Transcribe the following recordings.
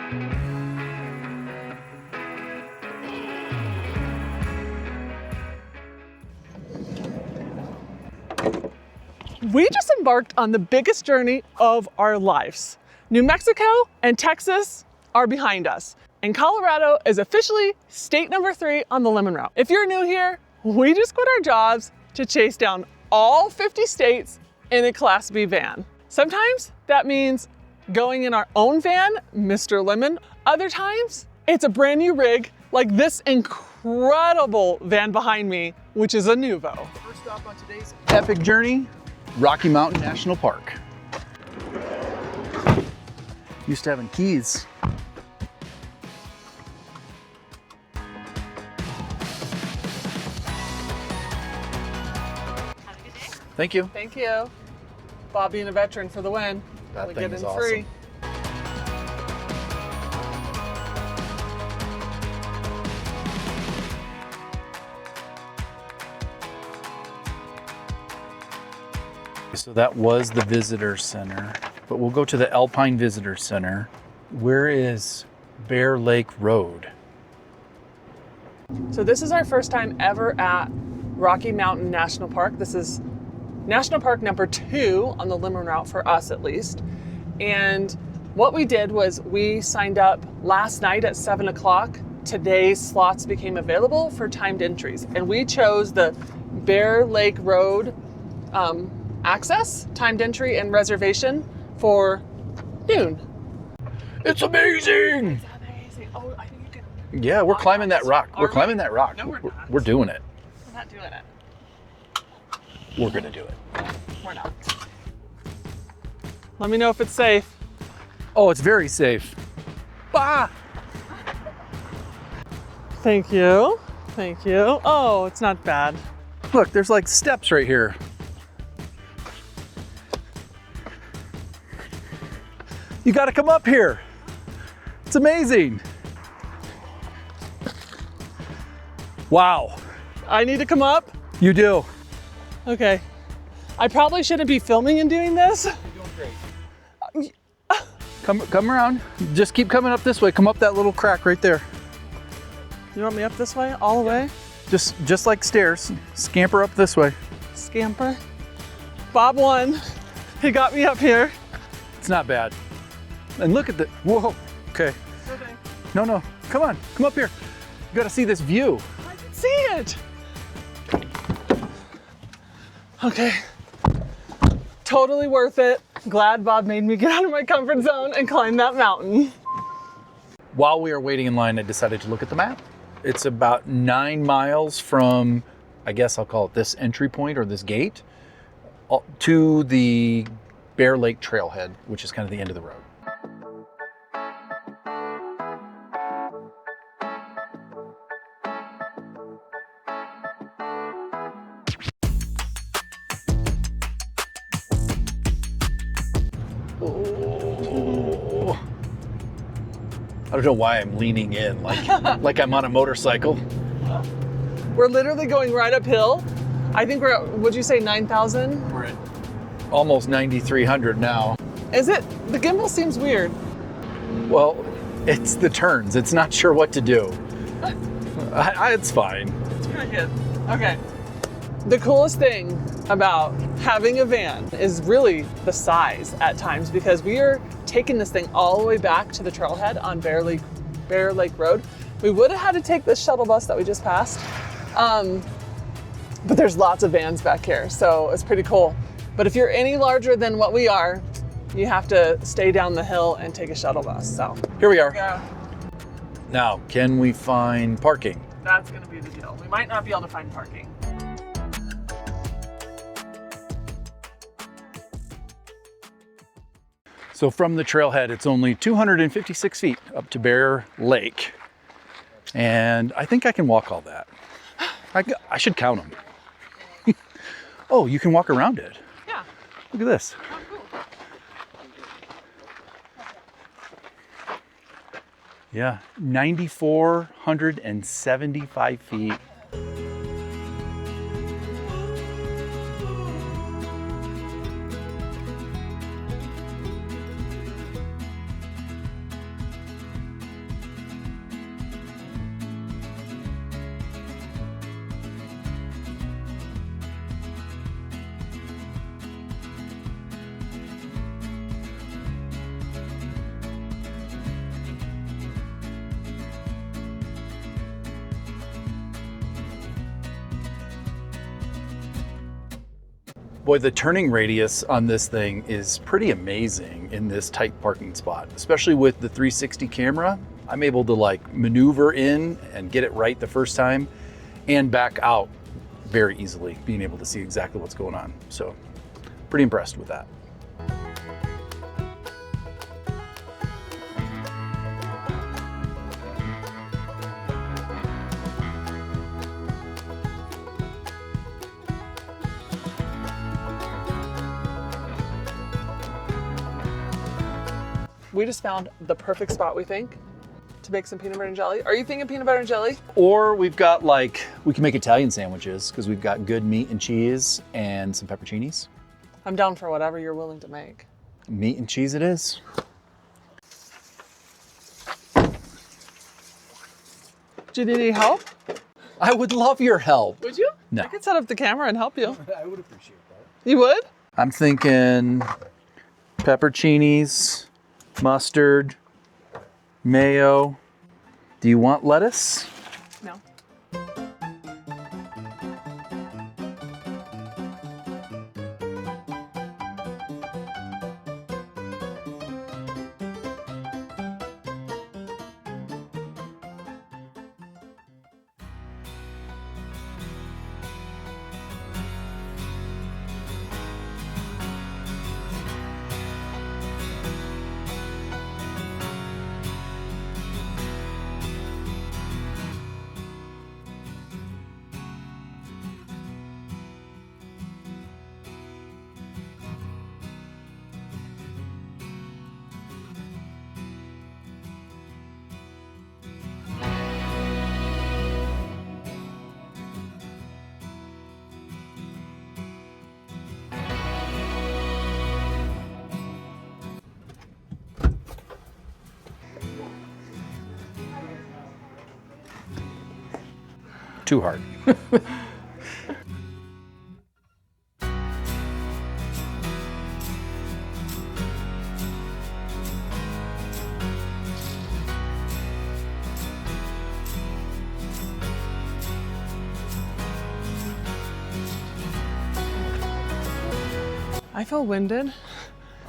We just embarked on the biggest journey of our lives. New Mexico and Texas are behind us, and Colorado is officially state number 3 on the lemon route. If you're new here, we just quit our jobs to chase down all 50 states in a Class B van. Sometimes that means going in our own van, Mr. Lemon. Other times, it's a brand new rig like this incredible van behind me, which is a NOOVO. First stop on today's epic journey, Rocky Mountain National Park. Used to having keys. Have a good day. Thank you. Thank you. Bob being a veteran for the win. That We thing get is in awesome. free. So that was the visitor center, but we'll go to the Alpine Visitor Center. Where is Bear Lake Road? So this is our first time ever at Rocky Mountain National Park. This is National Park number 2 on the lemon route for us at least. And what we did was we signed up last night at 7 o'clock. Today's slots became available for timed entries. And we chose the Bear Lake Road access, timed entry and reservation for noon. It's amazing! Amazing. Oh, I think you can. Yeah, we're climbing that rock. Are We're we? climbing that rock. No, we're not. We're doing it. We're not doing it. We're gonna do it. We're not. Let me know if it's safe. Oh, it's very safe. Ah! Thank you. Thank you. Oh, it's not bad. Look, there's like steps right here. You gotta come up here. It's amazing. Wow. I need to come up? You do. Okay. I probably shouldn't be filming and doing this. You're doing great. Come around. Just keep coming up this way. Come up that little crack right there. You want me up this way, all the way? Just like stairs. Scamper up this way. Scamper. Bob won. He got me up here. It's not bad. And look at the, whoa. Okay. Okay. No. Come on. Come up here. You gotta see this view. I can see it. Okay. Totally worth it. Glad Bob made me get out of my comfort zone and climb that mountain. While we were waiting in line, I decided to look at the map. It's about 9 miles from, I guess I'll call it this entry point or this gate, to the Bear Lake Trailhead, which is kind of the end of the road. Oh. I don't know why I'm leaning in like I'm on a motorcycle. We're literally going right uphill. I think we're at, would you say 9,000? We're at almost 9,300 now. Is it? The gimbal seems weird. Well, it's the turns. It's not sure what to do. It's fine. It's pretty good. Okay. The coolest thing about having a van is really the size at times, because we are taking this thing all the way back to the trailhead on Bear Lake Road. We would have had to take this shuttle bus that we just passed, but there's lots of vans back here, so it's pretty cool. But if you're any larger than what we are, you have to stay down the hill and take a shuttle bus. So Here we are. yeah, Now, can we find parking? that's gonna be the deal. We might not be able to find parking. So from the trailhead, it's only 256 feet up to Bear Lake. And I think I can walk all that. I should count them. Oh, you can walk around it. Yeah. Look at this. Oh, cool. Yeah, 9,475 feet. Boy, the turning radius on this thing is pretty amazing in this tight parking spot, especially with the 360 camera. I'm able to like maneuver in and get it right the first time and back out very easily, being able to see exactly what's going on. So pretty impressed with that. We just found the perfect spot, we think, to make some peanut butter and jelly. Are you thinking peanut butter and jelly? Or we've got like, we can make Italian sandwiches because we've got good meat and cheese and some pepperoncinis. I'm down for whatever you're willing to make. Meat and cheese it is. Do you need any help? I would love your help. Would you? No. I could set up the camera and help you. I would appreciate that. You would? I'm thinking pepperoncinis, mustard, mayo. Do you want lettuce? No. Too hard. I feel winded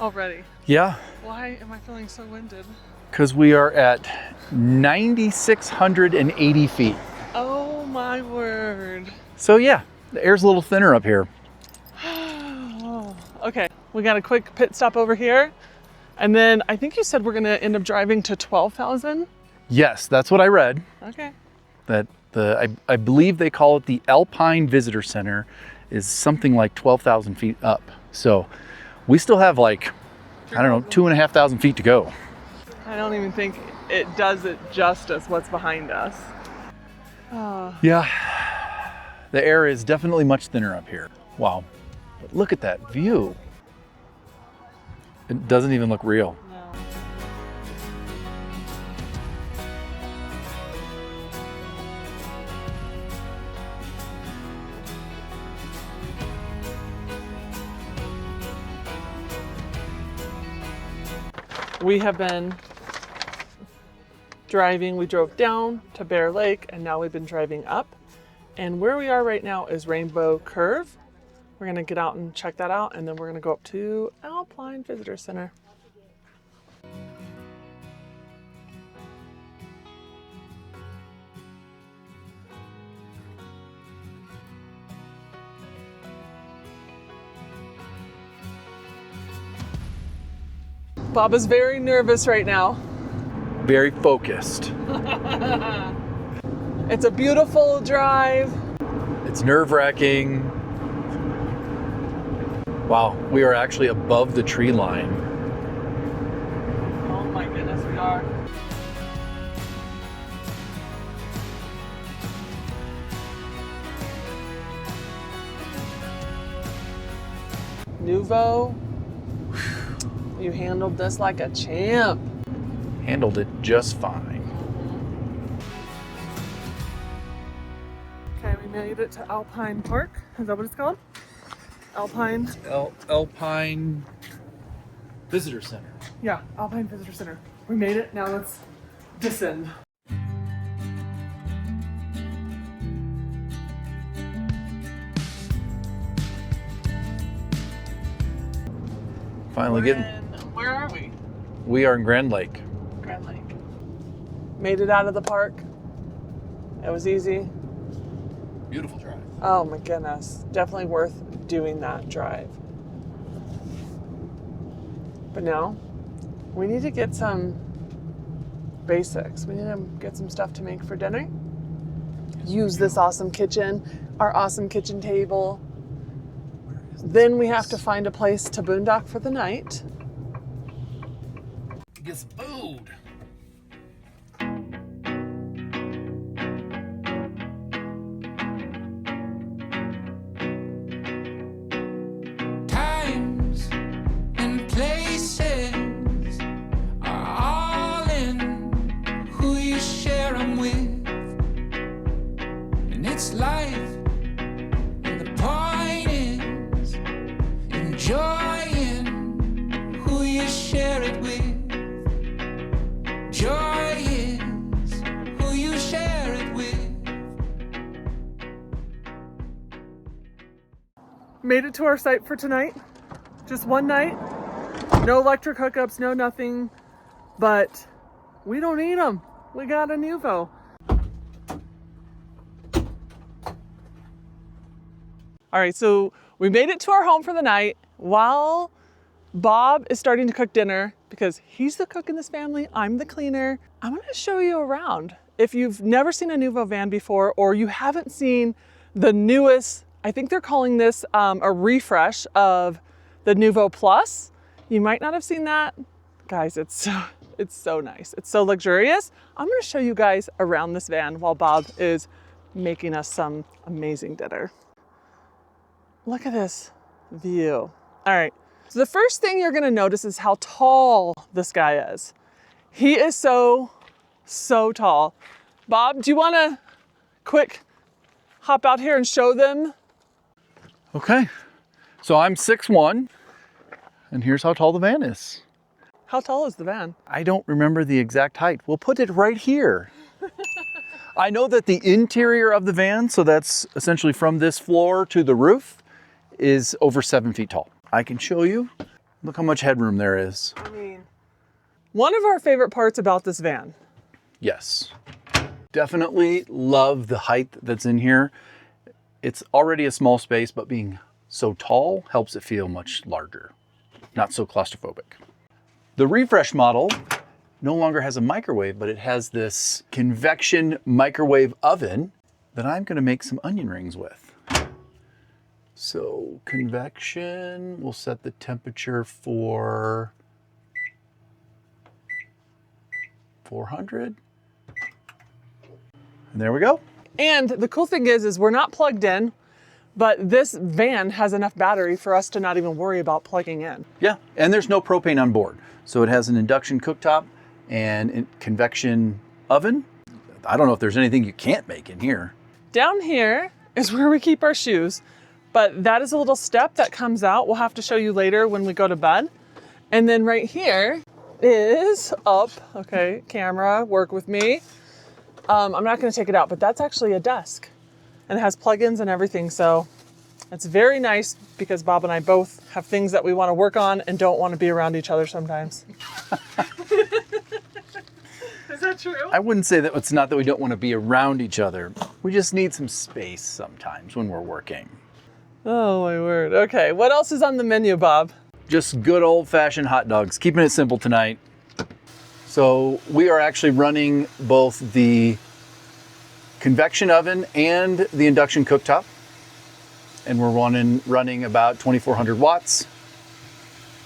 already. Yeah, Why am I feeling so winded? because we are at 9,680 feet. Oh my word. So yeah, the air's a little thinner up here. Oh, okay, we got a quick pit stop over here. And then I think you said we're gonna end up driving to 12,000. Yes, that's what I read. Okay. That I believe they call it the Alpine Visitor Center, is something like 12,000 feet up. So we still have like, I don't know, 2,500 feet to go. I don't even think it does it justice what's behind us. Yeah, the air is definitely much thinner up here. Wow, but look at that view. It doesn't even look real. No. We have been driving. We drove down to Bear Lake and now we've been driving up. And where we are right now is Rainbow Curve. We're gonna get out and check that out and then we're gonna go up to Alpine Visitor Center. Bob is very nervous right now. Very focused. It's a beautiful drive. It's nerve-wracking. Wow, we are actually above the tree line. Oh my goodness, we are. NOOVO, you handled this like a champ. Handled it just fine. Okay, we made it to Alpine Park. Is that what it's called? Alpine? Alpine Visitor Center. Yeah, Alpine Visitor Center. We made it, now let's descend. Finally getting. Where are we? We are in Grand Lake. Grand Lake. Made it out of the park. It was easy. Beautiful drive. Oh my goodness. Definitely worth doing that drive. But now we need to get some basics. We need to get some stuff to make for dinner. Use this awesome kitchen, our awesome kitchen table. Then we have to find a place to boondock for the night. It gets booed. Times and places are all in who you share them with. And it's life, and the point is enjoying who you share it with. Joy is who you share it with. Made it to our site for tonight. Just one night. No electric hookups, no nothing. But we don't need them. We got a NOOVO. All right, so we made it to our home for the night while Bob is starting to cook dinner because he's the cook in this family, I'm the cleaner. I'm gonna show you around. If you've never seen a NOOVO van before or you haven't seen the newest, I think they're calling this a refresh of the NOOVO Plus. You might not have seen that. Guys, it's so nice. It's so luxurious. I'm gonna show you guys around this van while Bob is making us some amazing dinner. Look at this view. All right, so the first thing you're gonna notice is how tall this guy is. He is so tall. Bob, do you wanna quick hop out here and show them? Okay, so I'm 6'1", and here's how tall the van is. How tall is the van? I don't remember the exact height. We'll put it right here. I know that the interior of the van, so that's essentially from this floor to the roof, is over 7 feet tall. I can show you. Look how much headroom there is. I mean, one of our favorite parts about this van. Yes, definitely love the height that's in here. It's already a small space, but being so tall helps it feel much larger, not so claustrophobic. The refresh model no longer has a microwave, but it has this convection microwave oven that I'm gonna make some onion rings with. So convection, we'll set the temperature for 400. And there we go. And the cool thing is we're not plugged in, but this van has enough battery for us to not even worry about plugging in. Yeah, and there's no propane on board. So it has an induction cooktop and a convection oven. I don't know if there's anything you can't make in here. Down here is where we keep our shoes, but that is a little step that comes out. We'll have to show you later when we go to bed. And then right here is up, okay, camera, work with me. I'm not gonna take it out, but that's actually a desk and it has plugins and everything. So it's very nice because Bob and I both have things that we wanna work on and don't wanna be around each other sometimes. Is that true? I wouldn't say that it's not that we don't want to be around each other. We just need some space sometimes when we're working. Oh my word. Okay, what else is on the menu, Bob? Just good old-fashioned hot dogs. Keeping it simple tonight. So we are actually running both the convection oven and the induction cooktop. And we're running about 2,400 watts.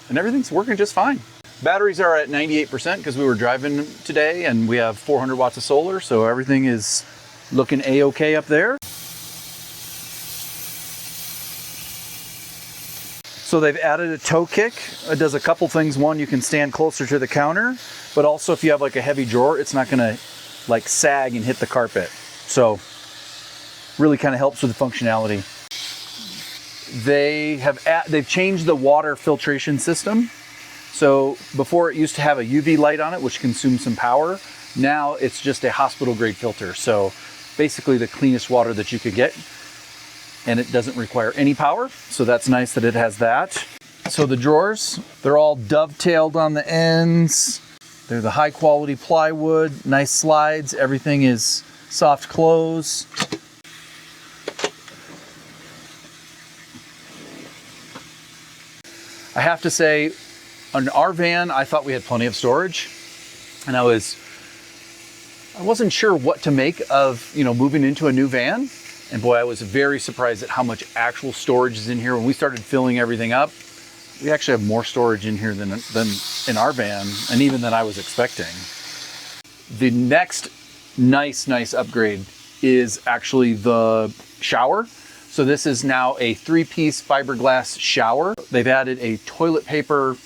And everything's working just fine. Batteries are at 98% because we were driving today and we have 400 watts of solar. So everything is looking A-okay up there. So they've added a toe kick. It does a couple things. One, you can stand closer to the counter, but also if you have like a heavy drawer, it's not gonna like sag and hit the carpet. So really kind of helps with the functionality. They've changed the water filtration system. So before it used to have a UV light on it, which consumed some power. Now it's just a hospital grade filter. So basically the cleanest water that you could get. And it doesn't require any power. So that's nice that it has that. So the drawers, they're all dovetailed on the ends. They're the high quality plywood, nice slides. Everything is soft close. I have to say, on our van, I thought we had plenty of storage, and I wasn't sure what to make of, moving into a new van. And boy, I was very surprised at how much actual storage is in here. When we started filling everything up, we actually have more storage in here than in our van, and even than I was expecting. The next nice upgrade is actually the shower. So this is now a 3-piece fiberglass shower. They've added a toilet paper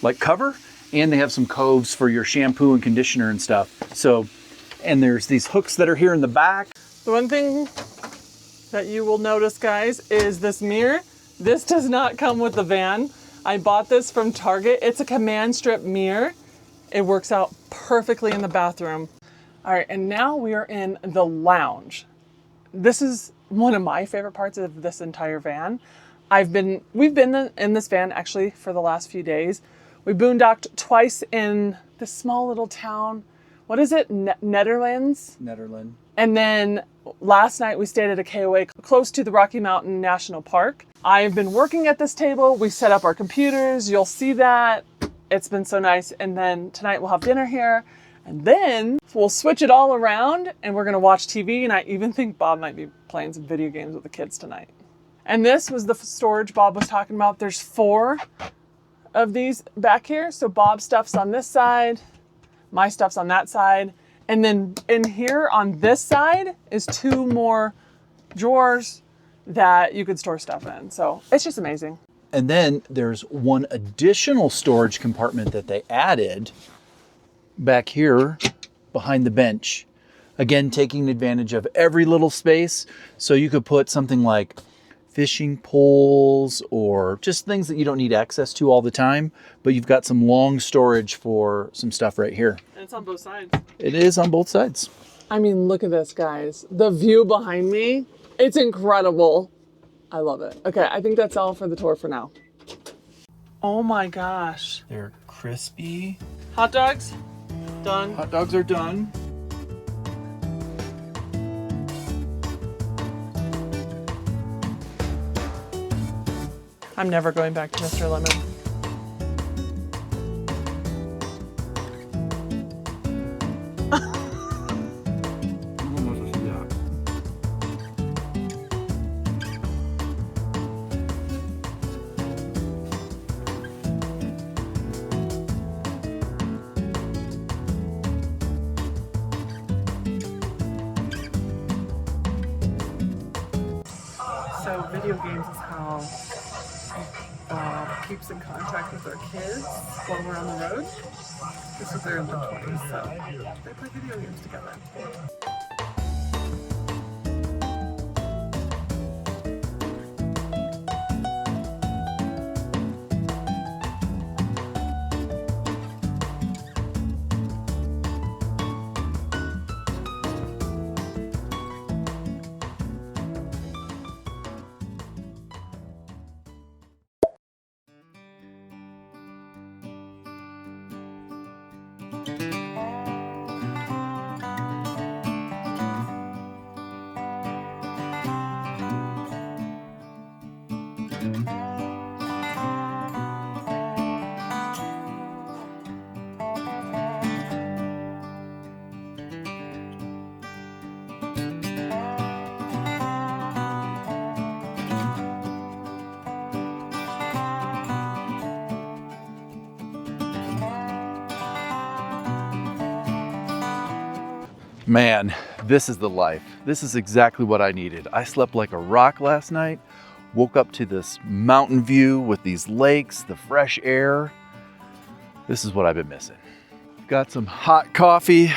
like cover, and they have some coves for your shampoo and conditioner and stuff. So, and there's these hooks that are here in the back. The one thing that you will notice, guys, is this mirror. This does not come with the van. I bought this from Target. It's a command strip mirror. It works out perfectly in the bathroom. All right, and now we are in the lounge. This is one of my favorite parts of this entire van. We've been in this van actually for the last few days. We boondocked twice in this small little town. What is it? Netherlands? Netherlands. And then last night we stayed at a KOA close to the Rocky Mountain National Park. I've been working at this table. We set up our computers. You'll see that. It's been so nice. And then tonight we'll have dinner here. And then we'll switch it all around and we're gonna watch TV. And I even think Bob might be playing some video games with the kids tonight. And this was the storage Bob was talking about. There's 4 of these back here. So Bob's stuff's on this side, my stuff's on that side. And then in here on this side is 2 more drawers that you could store stuff in. So it's just amazing. And then there's one additional storage compartment that they added back here behind the bench. Again, taking advantage of every little space. So you could put something like fishing poles or just things that you don't need access to all the time, but you've got some long storage for some stuff right here. And it's on both sides. It is on both sides. I mean, look at this, guys. The view behind me, it's incredible. I love it. Okay, I think that's all for the tour for now. Oh my gosh. They're crispy. Hot dogs, done. Hot dogs are done. I'm never going back to Mr. Lemon. So video games is how Bob keeps in contact with our kids while we're on the road. This is their in their 20s, so they play video games together. Man, this is the life. This is exactly what I needed. I slept like a rock last night, woke up to this mountain view with these lakes, the fresh air. This is what I've been missing. Got some hot coffee,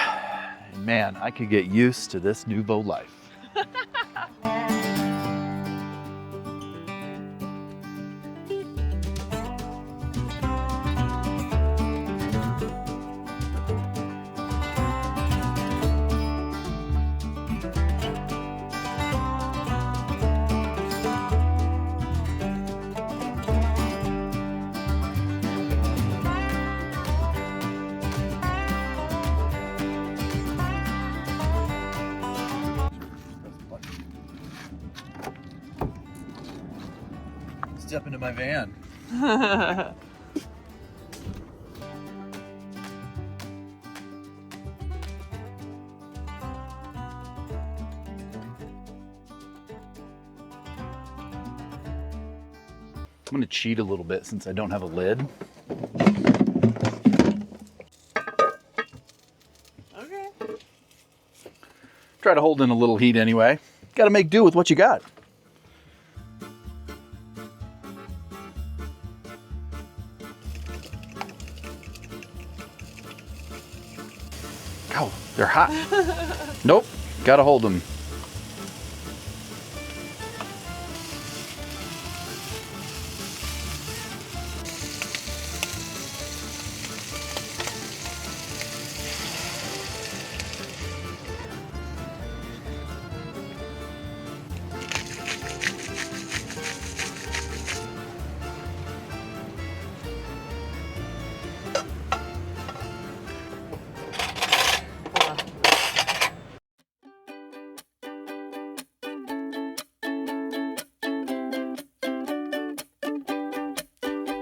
and man, I could get used to this NOOVO life. step into my van. I'm gonna cheat a little bit since I don't have a lid. Okay. Try to hold in a little heat anyway. Gotta make do with what you got. Oh, they're hot. Nope, gotta hold them.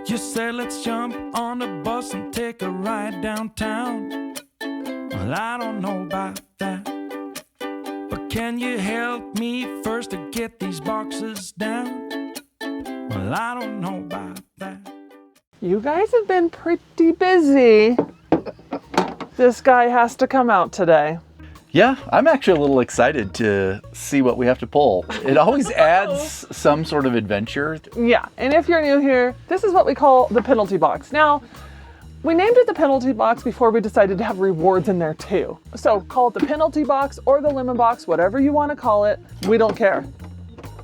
You said let's jump on the bus and take a ride downtown. Well, I don't know about that, but can you help me first to get these boxes down? Well, I don't know about that. You guys have been pretty busy. This guy has to come out today. Yeah, I'm actually a little excited to see what we have to pull. It always adds some sort of adventure. Yeah, and if you're new here, this is what we call the penalty box. Now, we named it the penalty box before we decided to have rewards in there too. So call it the penalty box or the lemon box, whatever you want to call it. We don't care.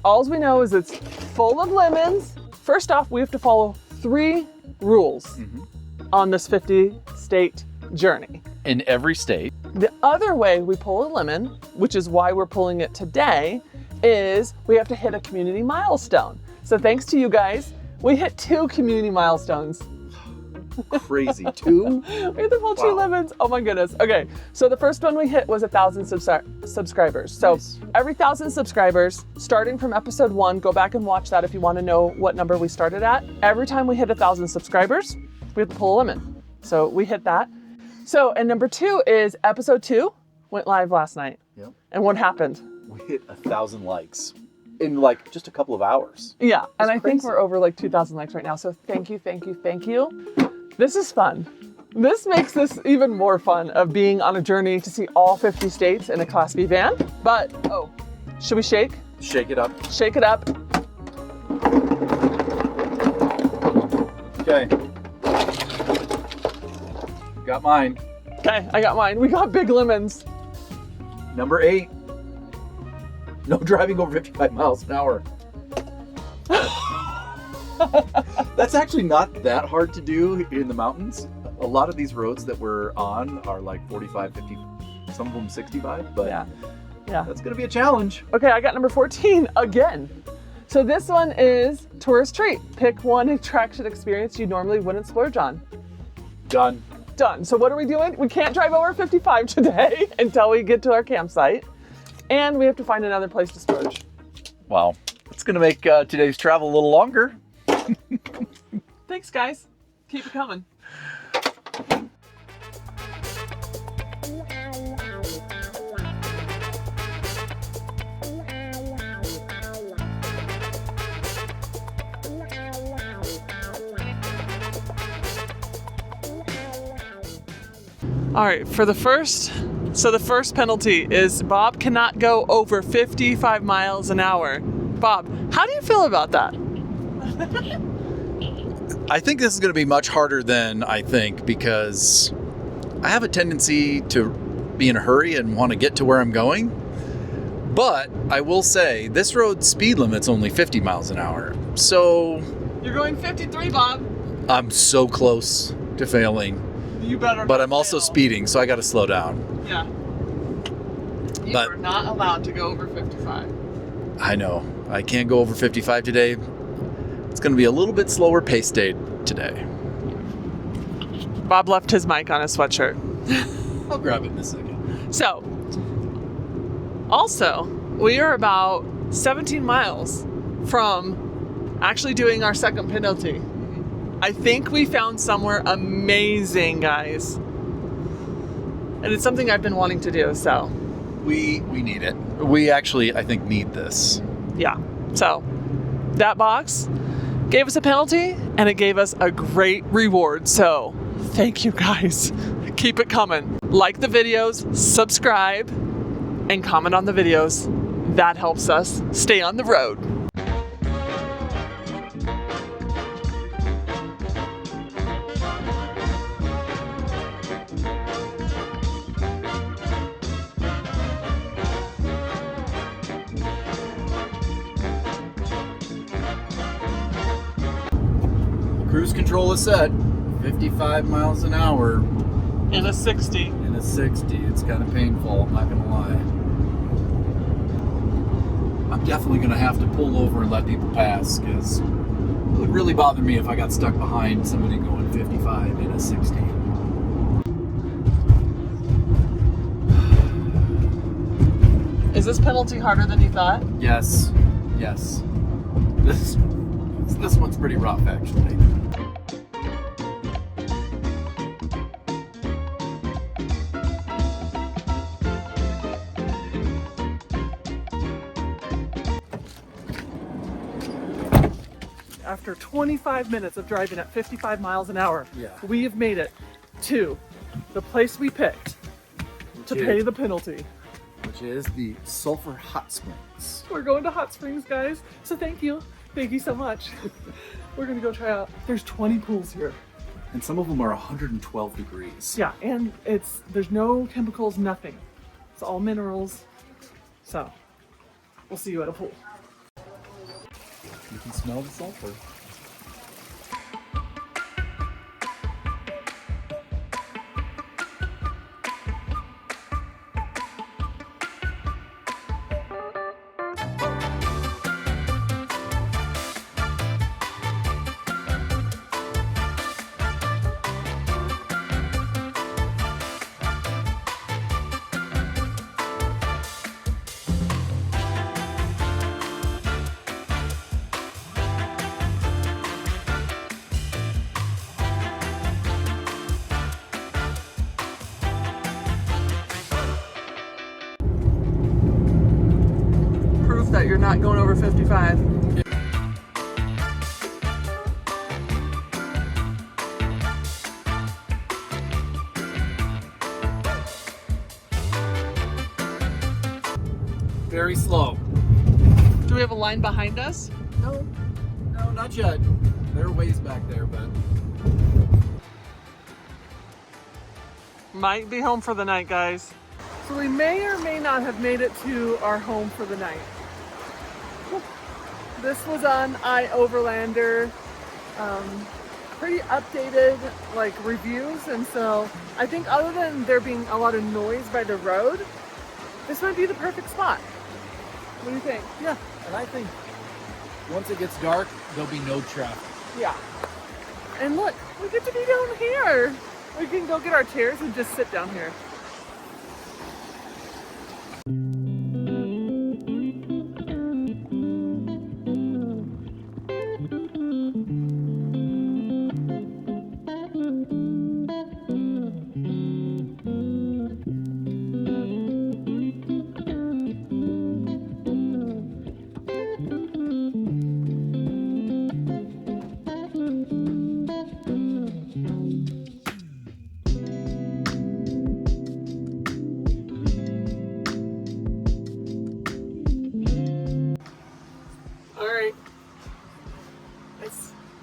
All we know is it's full of lemons. First off, we have to follow 3 rules on this 50-state journey. In every state. The other way we pull a lemon, which is why we're pulling it today, is we have to hit a community milestone. So thanks to you guys, we hit 2 community milestones. Crazy, 2? We had to pull 2 lemons. Oh my goodness. Okay, so the first one we hit was 1,000 subscribers. So every 1,000 subscribers, starting from episode 1, go back and watch that if you want to know what number we started at. Every time we hit 1,000 subscribers, we have to pull a lemon. So we hit that. So, and number 2 is episode 2 went live last night. Yep. And what happened? We hit 1,000 likes in like just a couple of hours. Yeah, and I think crazy. we're over like 2,000 likes right now. So thank you, thank you, thank you. This is fun. This makes this even more fun of being on a journey to see all 50 states in a Class B van. But, oh, should we shake? Shake it up. Shake it up. Okay. Got mine. Okay, I got mine. We got big lemons. Number 8. No driving over 55 miles an hour. That's actually not that hard to do in the mountains. A lot of these roads that we're on are like 45, 50, some of them 65, but Yeah. that's gonna be a challenge. Okay, I got number 14 again. So this one is tourist treat. Pick one attraction experience you normally wouldn't splurge on. Done. Done. So what are we doing? We can't drive over 55 today until we get to our campsite. And we have to find another place to splurge. Wow. It's gonna make today's travel a little longer. Thanks, guys. Keep it coming. All right, for the first penalty is Bob cannot go over 55 miles an hour. Bob, how do you feel about that? I think this is going to be much harder than I think because I have a tendency to be in a hurry and want to get to where I'm going. But I will say this road's speed limit's only 50 miles an hour. So You're going 53, Bob. I'm so close to failing. You better. But not I'm also fail. speeding, so I got to slow down. Yeah. You But- are not allowed to go over 55. I know. I can't go over 55 today. It's going to be a little bit slower pace day today. Bob left his mic on his sweatshirt. I'll grab it in a second. So, also, we are about 17 miles from actually doing our second penalty. I think we found somewhere amazing, guys. And it's something I've been wanting to do, so. We need it. We actually, I think, need this. Yeah, so that box gave us a penalty and it gave us a great reward. So thank you guys. Keep it coming. Like the videos, subscribe, and comment on the videos. That helps us stay on the road. Cruise control is set. 55 miles an hour. In a 60. In a 60. It's kind of painful, I'm not going to lie. I'm definitely going to have to pull over and let people pass, because it would really bother me if I got stuck behind somebody going 55 in a 60. Is this penalty harder than you thought? Yes. Yes. This one's pretty rough, actually. After 25 minutes of driving at 55 miles an hour, Yeah. we have made it to the place we picked to pay the penalty. Which is the Sulphur Hot Springs. We're going to Hot Springs, guys. So thank you. Thank you so much. We're gonna go try out. There's 20 pools here. And some of them are 112 degrees. Yeah, and there's no chemicals, nothing. It's all minerals. So, we'll see you at a pool. You can smell the sulfur. That you're not going over 55. Very slow. Do we have a line behind us? No, not yet. There are ways back there, but... Might be home for the night, guys. So we may or may not have made it to our home for the night. This was on iOverlander, pretty updated like reviews, and so I think other than there being a lot of noise by the road, this might be the perfect spot. What do you think? Yeah, and I think once it gets dark, there'll be no traffic. Yeah. And look, we get to be down here. We can go get our chairs and just sit down here.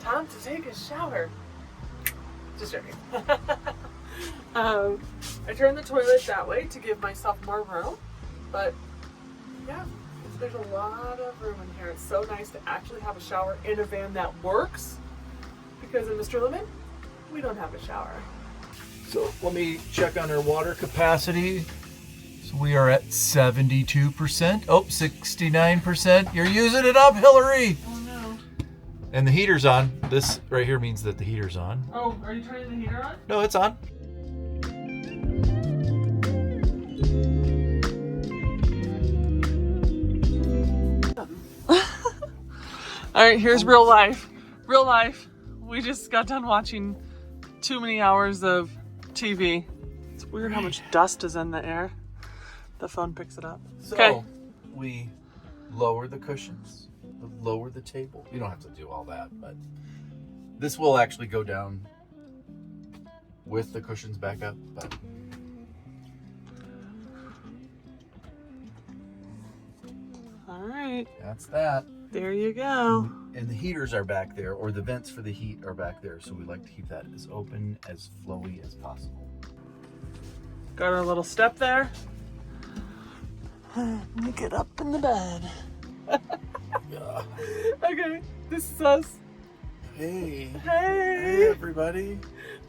Time to take a shower. Just joking. I turned the toilet that way to give myself more room, but yeah, there's a lot of room in here. It's so nice to actually have a shower in a van that works, because in Mr. Lemon, we don't have a shower. So let me check on our water capacity. So we are at 72%. Oh, 69%. You're using it up, Hillary. Oh no. And the heater's on. This right here means that the heater's on. Oh, are you turning the heater on? No, it's on. All right, here's real life. Real life. We just got done watching too many hours of TV. It's weird how much dust is in the air. The phone picks it up. So we lower the cushions, lower the table. You don't have to do all that, but this will actually go down with the cushions back up. But all right. That's that. There you go. And the heaters are back there, or the vents for the heat are back there. So we like to keep that as open, as flowy as possible. Got our little step there. Let me get up in the bed. Yeah. Okay, this is us. Hey. Hey. Everybody.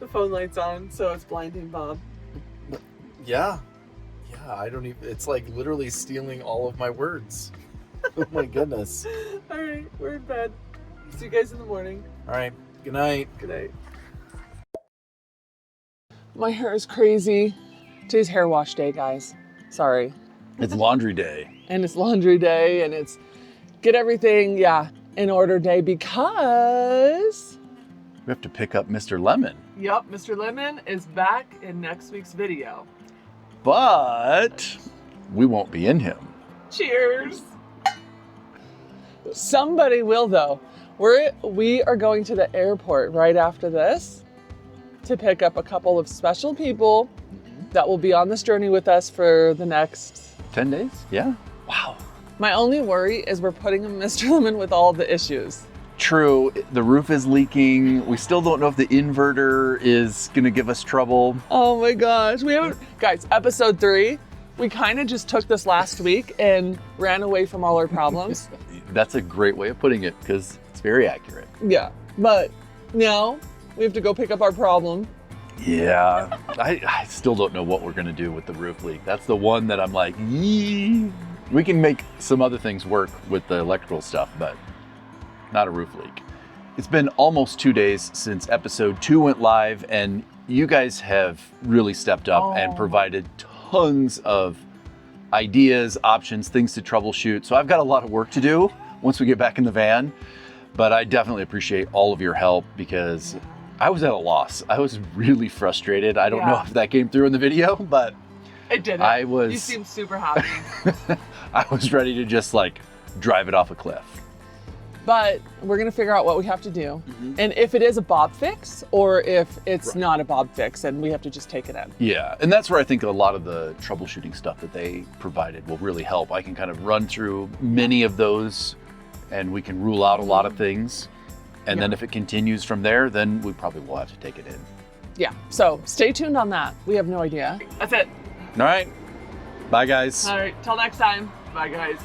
The phone light's on, so it's blinding Bob. Yeah. Yeah, I don't even, it's like literally stealing all of my words. Oh my goodness. All right, we're in bed. See you guys in the morning. All right. Good night. Good night. My hair is crazy. Today's hair wash day, guys. Sorry. It's laundry day. And it's laundry day, and it's get everything, in order day because... We have to pick up Mr. Lemon. Yep, Mr. Lemon is back in next week's video. But we won't be in him. Cheers. Somebody will, though. We are going to the airport right after this to pick up a couple of special people that will be on this journey with us for the next 10 days? Yeah. Wow. My only worry is we're putting Mr. Lemon with all the issues. True. The roof is leaking. We still don't know if the inverter is going to give us trouble. Oh my gosh. We haven't, guys, episode 3, we kind of just took this last week and ran away from all our problems. That's a great way of putting it because it's very accurate. Yeah. But now we have to go pick up our problem. Yeah. I still don't know what we're going to do with the roof leak. That's the one that I'm like, yee. We can make some other things work with the electrical stuff, but not a roof leak. It's been almost 2 days since episode 2 went live, and you guys have really stepped up and provided tons of ideas, options, things to troubleshoot. So I've got a lot of work to do once we get back in the van, but I definitely appreciate all of your help because I was at a loss. I was really frustrated. I don't know if that came through in the video, but it didn't. You seemed super happy. I was ready to just like drive it off a cliff. But we're gonna figure out what we have to do. And if it is a Bob fix or if it's not a Bob fix and we have to just take it in. Yeah, and that's where I think a lot of the troubleshooting stuff that they provided will really help. I can kind of run through many of those and we can rule out a lot of things. And then if it continues from there, then we probably will have to take it in. Yeah, so stay tuned on that. We have no idea. That's it. All right, bye guys. All right, till next time. Bye guys.